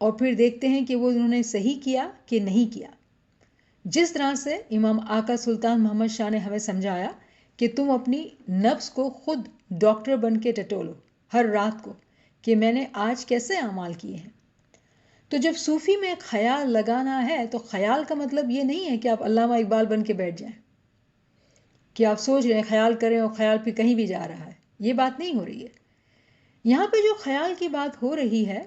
اور پھر دیکھتے ہیں کہ وہ انہوں نے صحیح کیا کہ نہیں کیا. جس طرح سے امام آقا سلطان محمد شاہ نے ہمیں سمجھایا کہ تم اپنی نفس کو خود ڈاکٹر بن کے ٹٹولو ہر رات کو کہ میں نے آج کیسے اعمال کیے ہیں. تو جب صوفی میں خیال لگانا ہے تو خیال کا مطلب یہ نہیں ہے کہ آپ علامہ اقبال بن کے بیٹھ جائیں کہ آپ سوچ رہے ہیں خیال کریں اور خیال پہ کہیں بھی جا رہا ہے. یہ بات نہیں ہو رہی ہے. یہاں پہ جو خیال کی بات ہو رہی ہے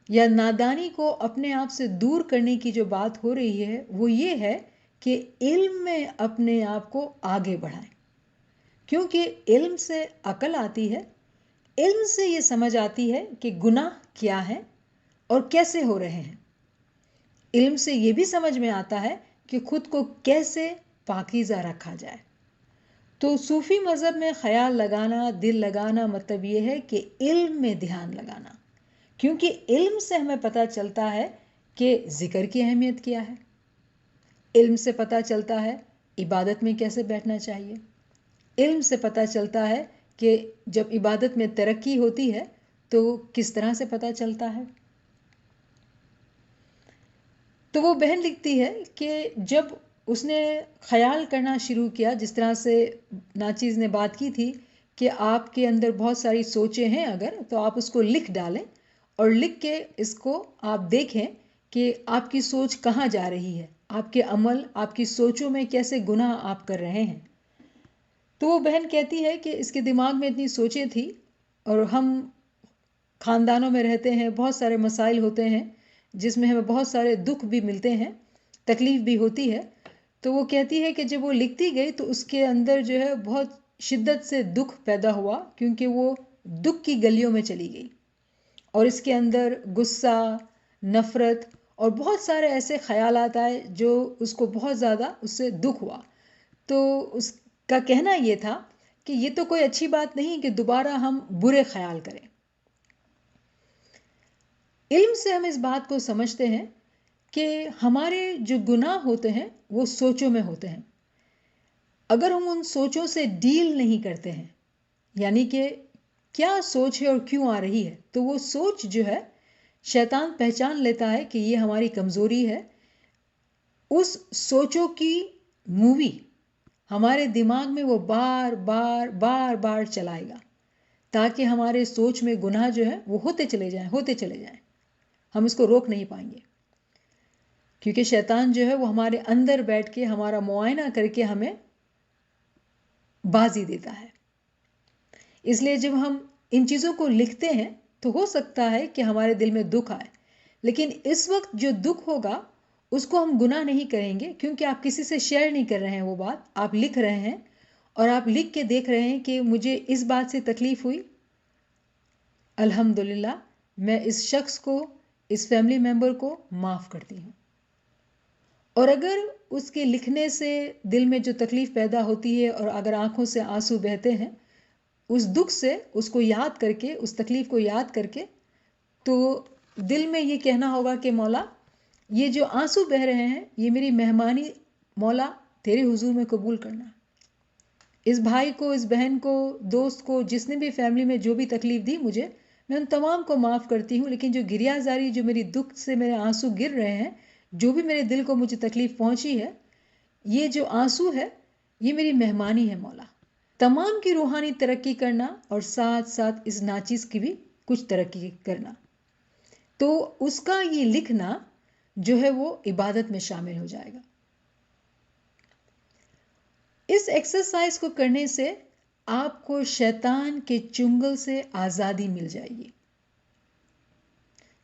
یا نادانی کو اپنے آپ سے دور کرنے کی جو بات ہو رہی ہے وہ یہ ہے کہ علم میں اپنے آپ کو آگے بڑھائیں. کیونکہ علم سے عقل آتی ہے، علم سے یہ سمجھ آتی ہے کہ گناہ کیا ہے اور کیسے ہو رہے ہیں. علم سے یہ بھی سمجھ میں آتا ہے کہ خود کو کیسے پاکیزہ رکھا جائے. تو صوفی مذہب میں خیال لگانا، دل لگانا مطلب یہ ہے کہ علم میں دھیان لگانا. کیونکہ علم سے ہمیں پتہ چلتا ہے کہ ذکر کی اہمیت کیا ہے. علم سے پتہ چلتا ہے عبادت میں کیسے بیٹھنا چاہیے. علم سے پتہ چلتا ہے کہ جب عبادت میں ترقی ہوتی ہے تو کس طرح سے پتہ چلتا ہے. تو وہ بہن لکھتی ہے کہ جب اس نے خیال کرنا شروع کیا، جس طرح سے ناچیز نے بات کی تھی کہ آپ کے اندر بہت ساری سوچیں ہیں اگر تو آپ اس کو لکھ ڈالیں اور لکھ کے اس کو آپ دیکھیں کہ آپ کی سوچ کہاں جا رہی ہے، آپ کے عمل، آپ کی سوچوں میں کیسے گناہ آپ کر رہے ہیں. تو وہ بہن کہتی ہے کہ اس کے دماغ میں اتنی سوچیں تھیں اور ہم خاندانوں میں رہتے ہیں، بہت سارے مسائل ہوتے ہیں جس میں ہمیں بہت سارے دکھ بھی ملتے ہیں، تکلیف بھی ہوتی ہے. تو وہ کہتی ہے کہ جب وہ لکھتی گئی تو اس کے اندر جو ہے بہت شدت سے دکھ پیدا ہوا، کیونکہ وہ دکھ کی گلیوں میں چلی گئی اور اس کے اندر غصہ، نفرت اور بہت سارے ایسے خیالات آئے جو اس کو بہت زیادہ اس سے دکھ ہوا. تو اس کا کہنا یہ تھا کہ یہ تو کوئی اچھی بات نہیں کہ دوبارہ ہم برے خیال کریں. علم سے ہم اس بات کو سمجھتے ہیں کہ ہمارے جو گناہ ہوتے ہیں وہ سوچوں میں ہوتے ہیں. اگر ہم ان سوچوں سے ڈیل نہیں کرتے ہیں، یعنی کہ کیا سوچ ہے اور کیوں آ رہی ہے، تو وہ سوچ جو ہے شیطان پہچان لیتا ہے کہ یہ ہماری کمزوری ہے. اس سوچوں کی مووی ہمارے دماغ میں وہ بار بار بار بار چلائے گا تاکہ ہمارے سوچ میں گناہ جو ہے وہ ہوتے چلے جائیں. ہم اس کو روک نہیں پائیں گے کیونکہ شیطان جو ہے وہ ہمارے اندر بیٹھ کے ہمارا معائنہ کر کے ہمیں بازی دیتا ہے. اس لیے جب ہم ان چیزوں کو لکھتے ہیں تو ہو سکتا ہے کہ ہمارے دل میں دکھ آئے، لیکن اس وقت جو دکھ ہوگا اس کو ہم گناہ نہیں کریں گے، کیونکہ آپ کسی سے شیئر نہیں کر رہے ہیں. وہ بات آپ لکھ رہے ہیں اور آپ لکھ کے دیکھ رہے ہیں کہ مجھے اس بات سے تکلیف ہوئی، الحمدللہ میں اس شخص کو، اس فیملی ممبر کو معاف کرتی ہوں. اور اگر اس کے لکھنے سے دل میں جو تکلیف پیدا ہوتی ہے اور اگر آنکھوں سے آنسو بہتے ہیں اس دکھ سے، اس کو یاد کر کے، اس تکلیف کو یاد کر کے، تو دل میں یہ کہنا ہوگا کہ مولا یہ جو آنسو بہ رہے ہیں یہ میری مہمانی مولا تیرے حضور میں قبول کرنا. اس بھائی کو، اس بہن کو، دوست کو، جس نے بھی فیملی میں جو بھی تکلیف دی مجھے، میں ان تمام کو معاف کرتی ہوں. لیکن جو گریہ زاری، جو میری دکھ سے میرے آنسو گر رہے ہیں، جو بھی میرے دل کو مجھے تکلیف پہنچی ہے، یہ جو آنسو ہے یہ میری مہمانی ہے مولا. تمام کی روحانی ترقی کرنا اور ساتھ ساتھ اس ناچیز کی بھی کچھ ترقی کرنا. تو اس کا یہ لکھنا جو ہے وہ عبادت میں شامل ہو جائے گا. اس ایکسرسائز کو کرنے سے آپ کو شیطان کے چنگل سے آزادی مل جائے گی.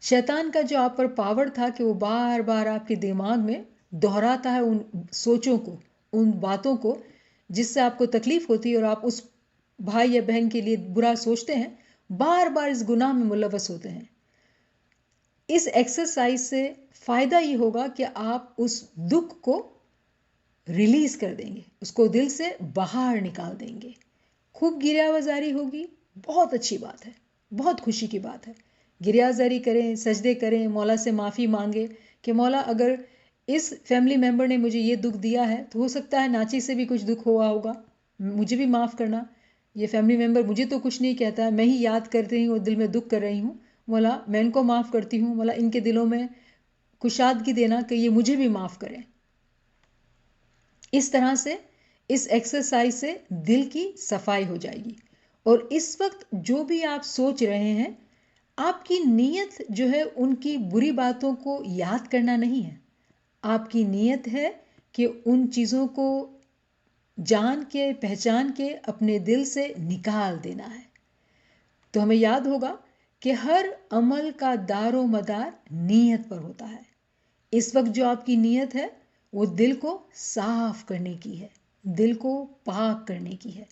شیطان کا جو آپ پر پاور تھا کہ وہ بار بار آپ کے دماغ میں دہراتا ہے ان سوچوں کو، ان باتوں کو جس سے آپ کو تکلیف ہوتی ہے اور آپ اس بھائی یا بہن کے لیے برا سوچتے ہیں، بار بار اس گناہ میں ملوث ہوتے ہیں. اس ایکسرسائز سے فائدہ یہ ہوگا کہ آپ اس دکھ کو ریلیز کر دیں گے، اس کو دل سے باہر نکال دیں گے. خوب گریہ وزاری ہوگی، بہت اچھی بات ہے، بہت خوشی کی بات ہے. گریہ زاری کریں، سجدے کریں، مولا سے معافی مانگے کہ مولا اگر اس فیملی ممبر نے مجھے یہ دکھ دیا ہے تو ہو سکتا ہے ناچی سے بھی کچھ دکھ ہوا ہوگا، مجھے بھی معاف کرنا. یہ فیملی ممبر مجھے تو کچھ نہیں کہتا ہے، میں ہی یاد کر رہی ہوں اور دل میں دکھ کر رہی ہوں، مولا میں ان کو معاف کرتی ہوں، مولا ان کے دلوں میں کشادگی دینا کہ یہ مجھے بھی معاف کریں۔ اس طرح سے اس ایکسرسائز سے دل کی صفائی ہو جائے گی، اور اس وقت جو بھی آپ سوچ رہے ہیں، آپ کی نیت جو ہے ان کی بری باتوں کو یاد کرنا نہیں ہے، آپ کی نیت ہے کہ ان چیزوں کو جان کے پہچان کے اپنے دل سے نکال دینا ہے۔ تو ہمیں یاد ہوگا کہ ہر عمل کا دار و مدار نیت پر ہوتا ہے۔ اس وقت جو آپ کی نیت ہے وہ دل کو صاف کرنے کی ہے، دل کو پاک کرنے کی ہے،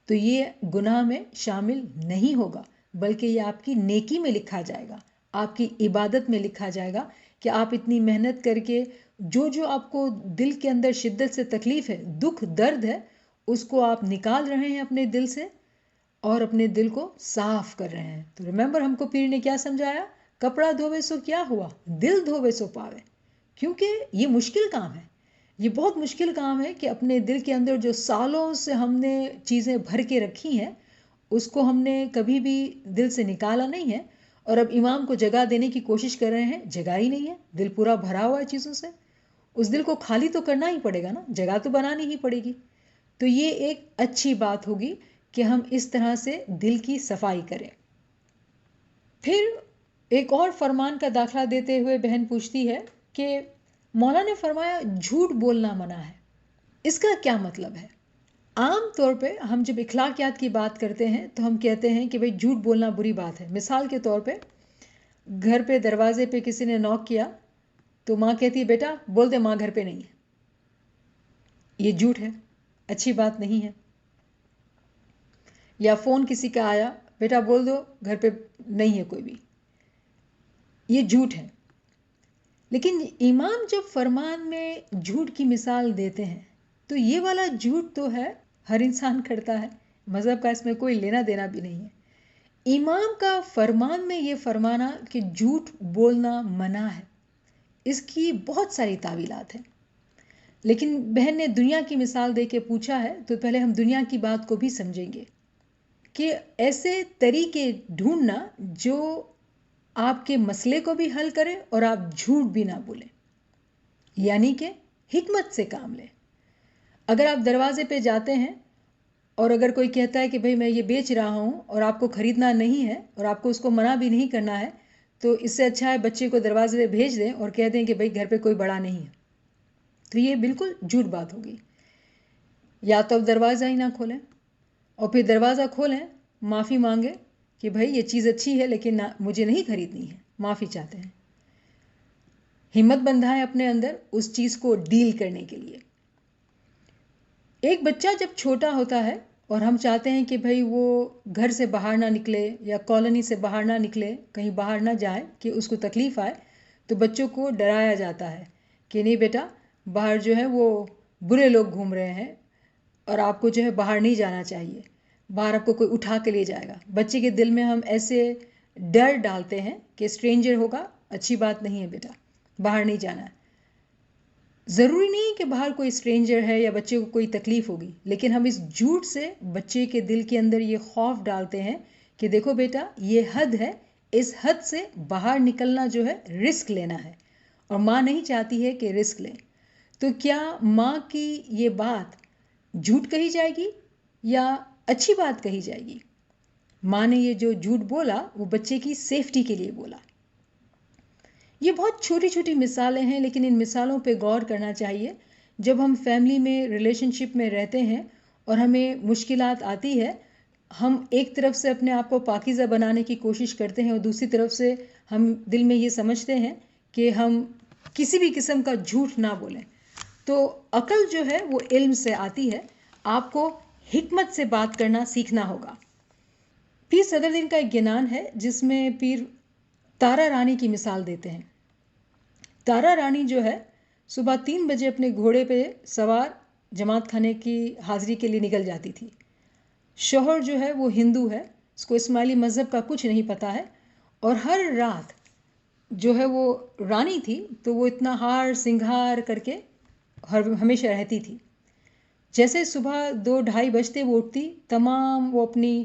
تو یہ گناہ میں شامل نہیں ہوگا، بلکہ یہ آپ کی نیکی میں لکھا جائے گا، آپ کی عبادت میں لکھا جائے گا کہ آپ اتنی محنت کر کے جو آپ کو دل کے اندر شدت سے تکلیف ہے، دکھ درد ہے، اس کو آپ نکال رہے ہیں اپنے دل سے اور اپنے دل کو صاف کر رہے ہیں۔ تو ریممبر ہم کو پیر نے کیا سمجھایا؟ کپڑا دھووے سو کیا ہوا، دل دھووے سو پاوے۔ کیونکہ یہ مشکل کام ہے، یہ بہت مشکل کام ہے کہ اپنے دل کے اندر جو سالوں سے ہم نے چیزیں بھر کے رکھی ہیں، اس کو ہم نے کبھی بھی دل سے نکالا نہیں ہے، اور اب امام کو جگہ دینے کی کوشش کر رہے ہیں، جگہ ہی نہیں ہے، دل پورا بھرا ہوا ہے چیزوں سے۔ اس دل کو خالی تو کرنا ہی پڑے گا نا، جگہ تو بنانی ہی پڑے گی۔ تو یہ ایک اچھی بات ہوگی کہ ہم اس طرح سے دل کی صفائی کریں۔ پھر ایک اور فرمان کا داخلہ دیتے ہوئے بہن پوچھتی ہے کہ مولا نے فرمایا جھوٹ بولنا منع ہے، اس کا کیا مطلب ہے؟ عام طور پہ ہم جب اخلاقیات کی بات کرتے ہیں تو ہم کہتے ہیں کہ بھئی جھوٹ بولنا بری بات ہے۔ مثال کے طور پہ گھر پہ دروازے پہ کسی نے نوک کیا تو ماں کہتی ہے بیٹا بول دے ماں گھر پہ نہیں ہے، یہ جھوٹ ہے، اچھی بات نہیں ہے۔ یا فون کسی کا آیا، بیٹا بول دو گھر پہ نہیں ہے کوئی بھی، یہ جھوٹ ہے۔ لیکن امام جب فرمان میں جھوٹ کی مثال دیتے ہیں تو یہ والا جھوٹ تو ہے ہر انسان کرتا ہے، مذہب کا اس میں کوئی لینا دینا بھی نہیں ہے۔ امام کا فرمان میں یہ فرمانا کہ جھوٹ بولنا منع ہے، اس کی بہت ساری تعویلات ہیں، لیکن بہن نے دنیا کی مثال دے کے پوچھا ہے تو پہلے ہم دنیا کی بات کو بھی سمجھیں گے کہ ایسے طریقے ڈھونڈنا جو آپ کے مسئلے کو بھی حل کرے اور آپ جھوٹ بھی نہ بولیں، یعنی کہ حکمت سے کام لیں۔ اگر آپ دروازے پہ جاتے ہیں اور اگر کوئی کہتا ہے کہ بھئی میں یہ بیچ رہا ہوں اور آپ کو خریدنا نہیں ہے اور آپ کو اس کو منع بھی نہیں کرنا ہے، تو اس سے اچھا ہے بچے کو دروازے پہ بھیج دیں اور کہہ دیں کہ بھئی گھر پہ کوئی بڑا نہیں ہے، تو یہ بالکل جھوٹ بات ہوگی۔ یا تو اب دروازہ ہی نہ کھولیں، اور پھر دروازہ کھولیں، معافی مانگے کہ بھئی یہ چیز اچھی ہے لیکن مجھے نہیں خریدنی ہے، معافی چاہتے ہیں، ہمت بندھائیں اپنے اندر اس چیز کو ڈیل کرنے کے لیے۔ ایک بچہ جب چھوٹا ہوتا ہے اور ہم چاہتے ہیں کہ بھئی وہ گھر سے باہر نہ نکلے یا کالونی سے باہر نہ نکلے، کہیں باہر نہ جائے کہ اس کو تکلیف آئے، تو بچوں کو ڈرایا جاتا ہے کہ نہیں بیٹا باہر جو ہے وہ برے لوگ گھوم رہے ہیں اور آپ کو جو ہے باہر نہیں جانا چاہیے، باہر آپ کو کوئی اٹھا کے لے جائے گا۔ بچے کے دل میں ہم ایسے ڈر ڈالتے ہیں کہ اسٹرینجر ہوگا، اچھی بات نہیں ہے بیٹا، باہر نہیں جانا ہے۔ ضروری نہیں کہ باہر کوئی اسٹرینجر ہے یا بچے کو کوئی تکلیف ہوگی، لیکن ہم اس جھوٹ سے بچے کے دل کے اندر یہ خوف ڈالتے ہیں کہ دیکھو بیٹا یہ حد ہے، اس حد سے باہر نکلنا جو ہے رسک لینا ہے، اور ماں نہیں چاہتی ہے کہ رسک لیں۔ تو کیا ماں کی یہ بات جھوٹ کہی جائے گی یا اچھی بات کہی جائے گی؟ ماں نے یہ جو جھوٹ بولا وہ بچے کی سیفٹی کے لیے بولا۔ یہ بہت چھوٹی چھوٹی مثالیں ہیں، لیکن ان مثالوں پہ غور کرنا چاہیے۔ جب ہم فیملی میں ریلیشن شپ میں رہتے ہیں اور ہمیں مشکلات آتی ہے، ہم ایک طرف سے اپنے آپ کو پاکیزہ بنانے کی کوشش کرتے ہیں اور دوسری طرف سے ہم دل میں یہ سمجھتے ہیں کہ ہم کسی بھی قسم کا جھوٹ نہ بولیں۔ تو عقل جو ہے وہ علم سے آتی ہے، آپ کو حکمت سے بات کرنا سیکھنا ہوگا۔ پیر صدر دین کا ایک گنان ہے جس میں پیر تارا رانی کی مثال دیتے ہیں۔ تارا رانی جو ہے صبح 3 بجے اپنے گھوڑے پہ سوار جماعت خانے کی حاضری کے لیے نکل جاتی تھی۔ شوہر جو ہے وہ ہندو ہے، اس کو اسماعیلی مذہب کا کچھ نہیں پتا ہے، اور ہر رات جو ہے وہ رانی تھی تو وہ اتنا ہار سنگھار کر کے ہمیشہ رہتی تھی۔ جیسے صبح 2-2:30 بجتے وہ اٹھتی، تمام وہ اپنی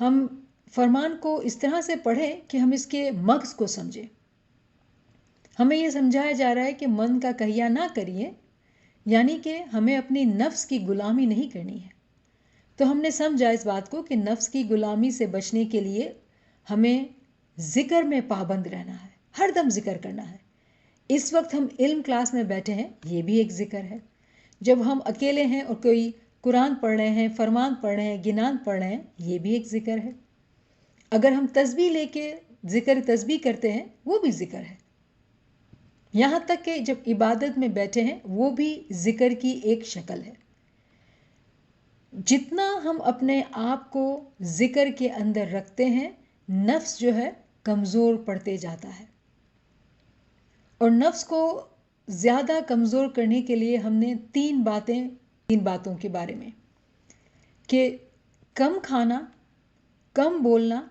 ہم فرمان کو اس طرح سے پڑھیں کہ ہم اس کے مغز کو سمجھیں. ہمیں یہ سمجھایا جا رہا ہے کہ من کا کہیا نہ کریے، یعنی کہ ہمیں اپنی نفس کی غلامی نہیں کرنی ہے. تو ہم نے سمجھا اس بات کو کہ نفس کی غلامی سے بچنے کے لیے ہمیں ذکر میں پابند رہنا ہے، ہر دم ذکر کرنا ہے. اس وقت ہم علم کلاس میں بیٹھے ہیں، یہ بھی ایک ذکر ہے. جب ہم اکیلے ہیں اور کوئی قرآن پڑھ رہے ہیں، فرمان پڑھ رہے ہیں، گنان پڑھ رہے ہیں، یہ بھی ایک ذکر ہے. اگر ہم تسبیح لے کے ذکر تسبیح کرتے ہیں، وہ بھی ذکر ہے. یہاں تک کہ جب عبادت میں بیٹھے ہیں، وہ بھی ذکر کی ایک شکل ہے. جتنا ہم اپنے آپ کو ذکر کے اندر رکھتے ہیں، نفس جو ہے کمزور پڑتے جاتا ہے. اور نفس کو زیادہ کمزور کرنے کے لیے ہم نے تین باتوں کے بارے میں، کہ کم کھانا، کم بولنا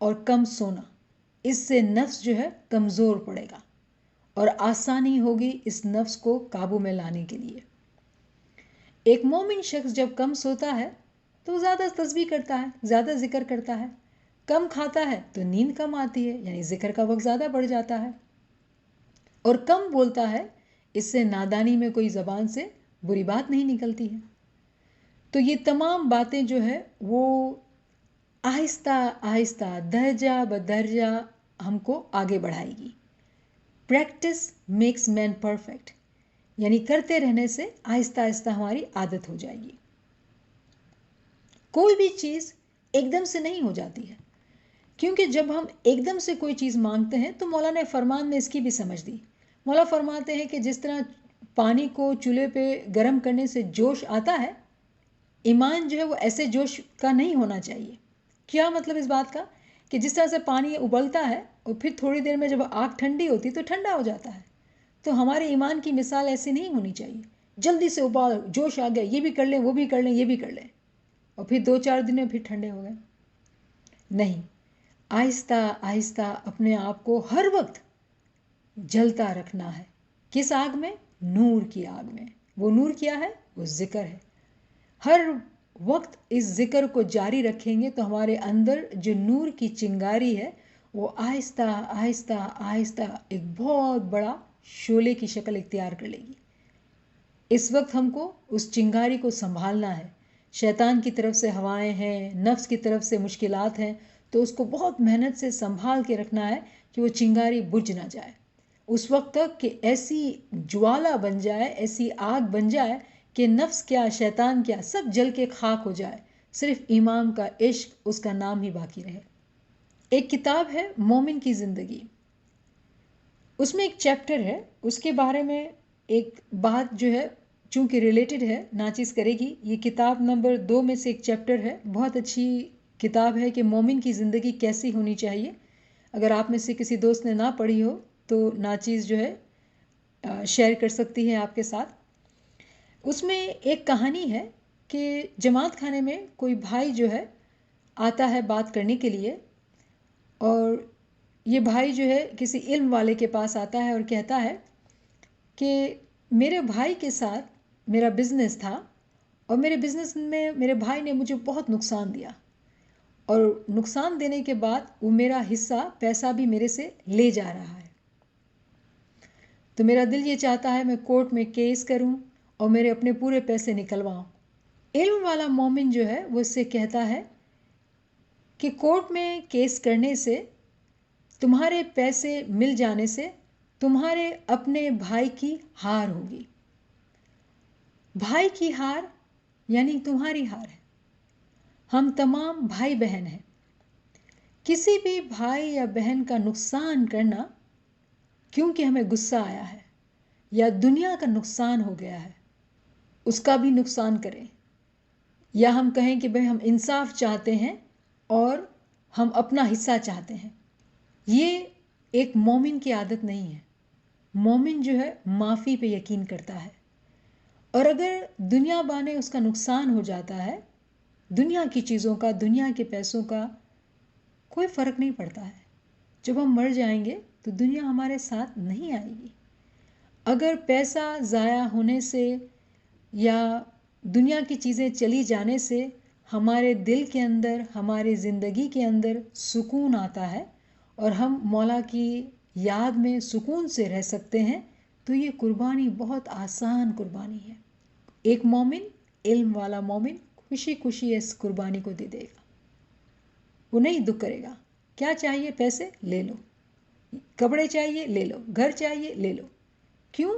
اور کم سونا. اس سے نفس جو ہے کمزور پڑے گا اور آسانی ہوگی اس نفس کو قابو میں لانے کے لیے. ایک مومن شخص جب کم سوتا ہے تو زیادہ تسبیح کرتا ہے، زیادہ ذکر کرتا ہے. کم کھاتا ہے تو نیند کم آتی ہے، یعنی ذکر کا وقت زیادہ بڑھ جاتا ہے. اور کم بولتا ہے، اس سے نادانی میں کوئی زبان سے بری بات نہیں نکلتی ہے. تو یہ تمام باتیں جو ہے وہ آہستہ آہستہ درجہ بدرجہ ہم کو آگے بڑھائے گی. پریکٹس میکس مین پرفیکٹ، یعنی کرتے رہنے سے آہستہ آہستہ ہماری عادت ہو جائے گی. کوئی بھی چیز ایک دم سے نہیں ہو جاتی ہے، کیونکہ جب ہم ایک دم سے کوئی چیز مانگتے ہیں تو مولا نے فرمان میں اس کی بھی سمجھ دی. مولا فرماتے ہیں کہ جس طرح پانی کو چولہے پہ گرم کرنے سے جوش آتا ہے، ایمان جو ہے وہ ایسے جوش کا نہیں ہونا چاہیے. کیا مطلب اس بات کا؟ کہ جس طرح سے پانی ابلتا ہے اور پھر تھوڑی دیر میں جب آگ ٹھنڈی ہوتی تو ٹھنڈا ہو جاتا ہے. تو ہمارے ایمان کی مثال ایسی نہیں ہونی چاہیے. جلدی سے ابال، جوش آ گیا، یہ بھی کر لیں، وہ بھی کر لیں، یہ بھی کر لیں، اور پھر 2-4 دن میں پھر ٹھنڈے ہو گئے. نہیں، آہستہ آہستہ اپنے آپ کو ہر وقت جلتا رکھنا ہے. کس آگ میں؟ نور کی آگ میں. وہ نور کیا ہے؟ وہ ذکر ہے. ہر وقت اس ذکر کو جاری رکھیں گے تو ہمارے اندر جو نور کی چنگاری ہے وہ آہستہ آہستہ آہستہ ایک بہت بڑا شعلے کی شکل اختیار کر لے گی. اس وقت ہم کو اس چنگاری کو سنبھالنا ہے. شیطان کی طرف سے ہوائیں ہیں، نفس کی طرف سے مشکلات ہیں، تو اس کو بہت محنت سے سنبھال کے رکھنا ہے کہ وہ چنگاری بجھ نہ جائے. اس وقت تک کہ ایسی جوالا بن جائے، ایسی آگ بن جائے کہ نفس کیا، شیطان کیا، سب جل کے خاک ہو جائے. صرف ایمان کا عشق، اس کا نام ہی باقی رہے. ایک کتاب ہے مومن کی زندگی، اس میں ایک چیپٹر ہے، اس کے بارے میں ایک بات جو ہے چونکہ ریلیٹڈ ہے، ناچیز کرے گی. یہ کتاب نمبر 2 میں سے ایک چیپٹر ہے. بہت اچھی کتاب ہے کہ مومن کی زندگی کیسی ہونی چاہیے. اگر آپ میں سے کسی دوست نے نہ پڑھی ہو تو ناچیز جو ہے شیئر کر سکتی ہے آپ کے ساتھ. اس میں ایک کہانی ہے کہ جماعت خانے میں کوئی بھائی جو ہے آتا ہے بات کرنے کے لیے، اور یہ بھائی جو ہے کسی علم والے کے پاس آتا ہے اور کہتا ہے کہ میرے بھائی کے ساتھ میرا بزنس تھا، اور میرے بزنس میں میرے بھائی نے مجھے بہت نقصان دیا، اور نقصان دینے کے بعد وہ میرا حصہ پیسہ بھی میرے سے لے جا رہا ہے. تو میرا دل یہ چاہتا ہے میں کورٹ میں کیس کروں اور میرے اپنے پورے پیسے نکلواؤں. علم والا مومن جو ہے وہ اس سے کہتا ہے کہ کورٹ میں کیس کرنے سے، تمہارے پیسے مل جانے سے تمہارے اپنے بھائی کی ہار ہوگی. بھائی کی ہار یعنی تمہاری ہار ہے. ہم تمام بھائی بہن ہیں. کسی بھی بھائی یا بہن کا نقصان کرنا کیونکہ ہمیں غصہ آیا ہے یا دنیا کا نقصان ہو گیا ہے، اس کا بھی نقصان کریں، یا ہم کہیں کہ بھئی ہم انصاف چاہتے ہیں اور ہم اپنا حصہ چاہتے ہیں، یہ ایک مومن کی عادت نہیں ہے. مومن جو ہے معافی پہ یقین کرتا ہے، اور اگر دنیا بانے اس کا نقصان ہو جاتا ہے، دنیا کی چیزوں کا، دنیا کے پیسوں کا کوئی فرق نہیں پڑتا ہے. جب ہم مر جائیں گے تو دنیا ہمارے ساتھ نہیں آئے گی. اگر پیسہ ضائع ہونے سے یا دنیا کی چیزیں چلی جانے سے ہمارے دل کے اندر، ہماری زندگی کے اندر سکون آتا ہے اور ہم مولا کی یاد میں سکون سے رہ سکتے ہیں، تو یہ قربانی بہت آسان قربانی ہے۔ ایک مومن، علم والا مومن خوشی خوشی اس قربانی کو دے دے گا، وہ نہیں دکھ کرے گا۔ کیا چاہیے؟ پیسے لے لو، کپڑے چاہیے لے لو، گھر چاہیے لے لو۔ کیوں؟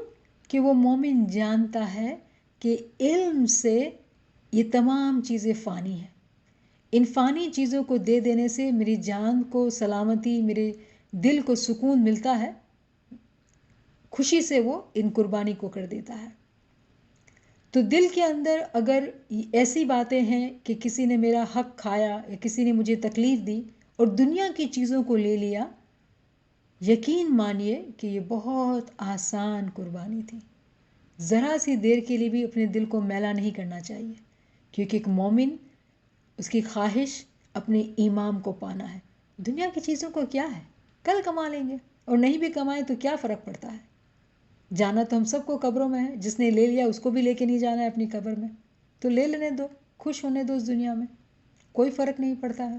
کہ وہ مومن جانتا ہے کہ علم سے یہ تمام چیزیں فانی ہیں، ان فانی چیزوں کو دے دینے سے میری جان کو سلامتی، میرے دل کو سکون ملتا ہے، خوشی سے وہ ان قربانی کو کر دیتا ہے۔ تو دل کے اندر اگر ایسی باتیں ہیں کہ کسی نے میرا حق کھایا یا کسی نے مجھے تکلیف دی اور دنیا کی چیزوں کو لے لیا، یقین مانیے کہ یہ بہت آسان قربانی تھی۔ ذرا سی دیر کے لیے بھی اپنے دل کو میلا نہیں کرنا چاہیے، کیونکہ ایک مومن، اس کی خواہش اپنے ایمان کو پانا ہے۔ دنیا کی چیزوں کو کیا ہے؟ کل کما لیں گے، اور نہیں بھی کمائیں تو کیا فرق پڑتا ہے؟ جانا تو ہم سب کو قبروں میں ہے، جس نے لے لیا اس کو بھی لے کے نہیں جانا ہے اپنی قبر میں، تو لے لینے دو، خوش ہونے دو اس دنیا میں، کوئی فرق نہیں پڑتا ہے۔